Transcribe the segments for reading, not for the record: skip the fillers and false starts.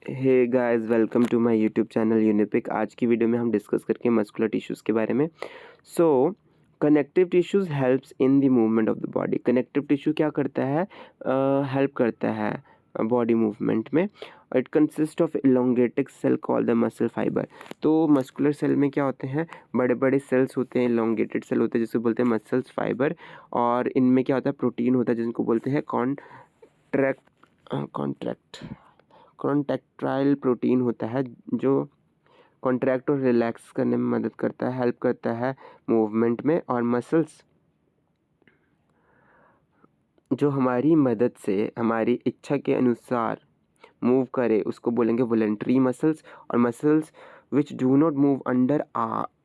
Hey guys, welcome to my YouTube channel Unipic. आज की video में हम डिस्कस करके मस्कुलर टिश्यूज़ के बारे में। Connective tissues helps in the movement of the body. Connective tissue क्या करता है? हेल्प करता है बॉडी मूवमेंट में। It consist of elongated cell called the muscle fibre. तो मस्कुलर सेल में क्या होते हैं? बड़े बड़े सेल्स होते हैं, इलोंगेटेड सेल होते हैं जिसको बोलते हैं मसल्स फाइबर। और इनमें क्या होता है? प्रोटीन होता है जिनको बोलते हैं कॉन्ट्रैक्टाइल प्रोटीन होता है जो कॉन्ट्रैक्ट और रिलैक्स करने में मदद करता है, हेल्प करता है मूवमेंट में। और मसल्स जो हमारी मदद से हमारी इच्छा के अनुसार मूव करे उसको बोलेंगे वॉलंटरी मसल्स। और muscles which do not move under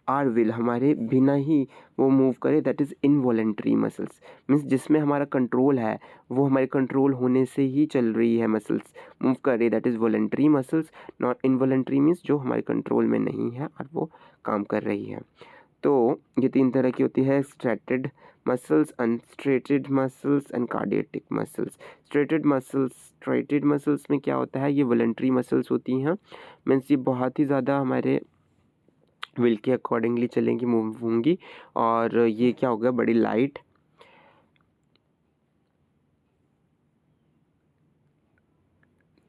our will, हमारे बिना ही वो मूव करे, that is involuntary muscles. Means जिसमें हमारा कंट्रोल है, वो हमारे कंट्रोल होने से ही चल रही है, मसल्स मूव कर रही है, that is voluntary muscles. Not involuntary means जो हमारे कंट्रोल में नहीं है और वो काम कर रही है। तो ये तीन तरह की होती है: striated muscles, unstriated muscles and cardiac muscles. Striated muscles में क्या होता है? ये वॉलंटरी मसल्स होती हैं। मीन्स ये बहुत ही ज़्यादा हमारे विल के अकॉर्डिंगली चलेंगी, मूव होंगी। और ये क्या होगा? बड़ी लाइट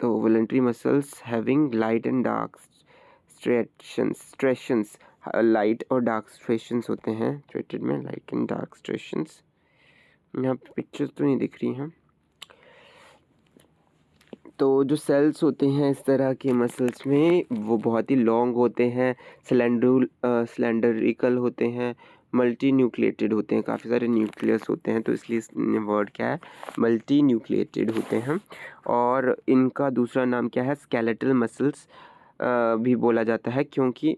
तो voluntary muscles having light and dark striations. Light और डार्क स्ट्रेशंस होते हैं स्ट्रेटेड में, लाइट एंड डार्क स्ट्रेशंस। यहाँ पे पिक्चर्स तो नहीं दिख रही हैं। तो जो सेल्स होते हैं इस तरह के मसल्स में, वो बहुत ही लॉन्ग होते हैं, सिलेंडरिकल होते हैं, मल्टी न्यूक्लिएटेड होते हैं, काफ़ी सारे न्यूक्लियस होते हैं, तो इसलिए वर्ड क्या है? मल्टी न्यूक्लिएटेड होते हैं। और इनका दूसरा नाम क्या है? स्केलेटल मसल्स भी बोला जाता है, क्योंकि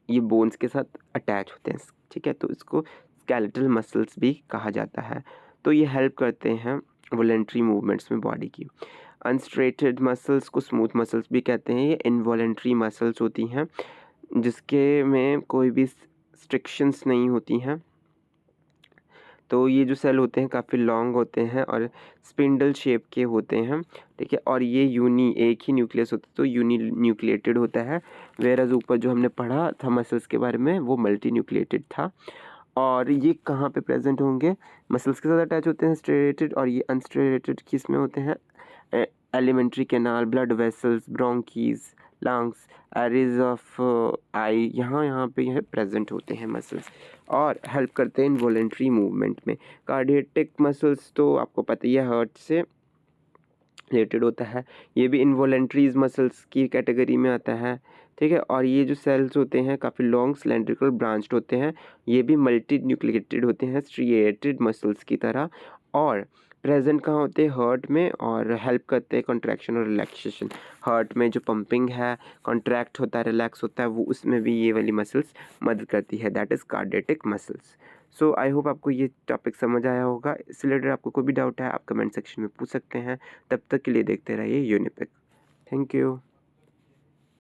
ये बोन्स के साथ अटैच होते हैं, ठीक है? तो इसको स्केलेटल मसल्स भी कहा जाता है। तो ये हेल्प करते हैं वॉलंटरी मूवमेंट्स में बॉडी की। अनस्ट्रेटेड मसल्स को स्मूथ मसल्स भी कहते हैं। ये इनवॉलंटरी मसल्स होती हैं जिसके में कोई भी स्ट्रिक्शंस नहीं होती हैं। तो ये जो सेल होते हैं काफ़ी लॉन्ग होते हैं और स्पिंडल शेप के होते हैं, ठीक है? और ये एक ही न्यूक्लियस होता है, तो यूनी न्यूक्लिएटेड होता है। वेयरएज़ ऊपर जो हमने पढ़ा था मसल्स के बारे में, वो मल्टी न्यूक्लिएटेड था। और ये कहाँ पे प्रेजेंट होंगे? मसल्स के साथ अटैच होते हैं स्ट्रेटेड, और ये अनस्ट्रेटेड किस में होते हैं? Alimentary canal, blood vessels, bronchi, lungs, iris of eye, यहाँ पे यह प्रेजेंट होते हैं मसल्स और हेल्प करते हैं इनवॉलेंट्री मूवमेंट में। कार्डियटिक मसल्स तो आपको पता ही है, हार्ट से रिलेटेड होता है। ये भी इनवॉलेंट्रीज मसल्स की कैटेगरी में आता है, ठीक है? और ये जो सेल्स होते हैं काफ़ी लॉन्ग सिलेंड्रिकल ब्रांच्ड होते हैं। ये भी मल्टी न्यूक्लिएटेड होते हैं स्ट्रिएटेड मसल्स की तरह, और प्रेजेंट कहाँ होते हैं? हार्ट में, और हेल्प करते हैं कॉन्ट्रैक्शन और रिलैक्सेशन। हार्ट में जो पंपिंग है, कॉन्ट्रैक्ट होता है, रिलैक्स होता है, वो उसमें भी ये वाली मसल्स मदद करती है, that is cardiac muscles. So I hope आपको ये टॉपिक समझ आया होगा। इससे रिलेटेड आपको कोई भी डाउट है आप कमेंट सेक्शन में पूछ सकते हैं। तब तक के लिए देखते रहिए यूनिपिक। Thank you.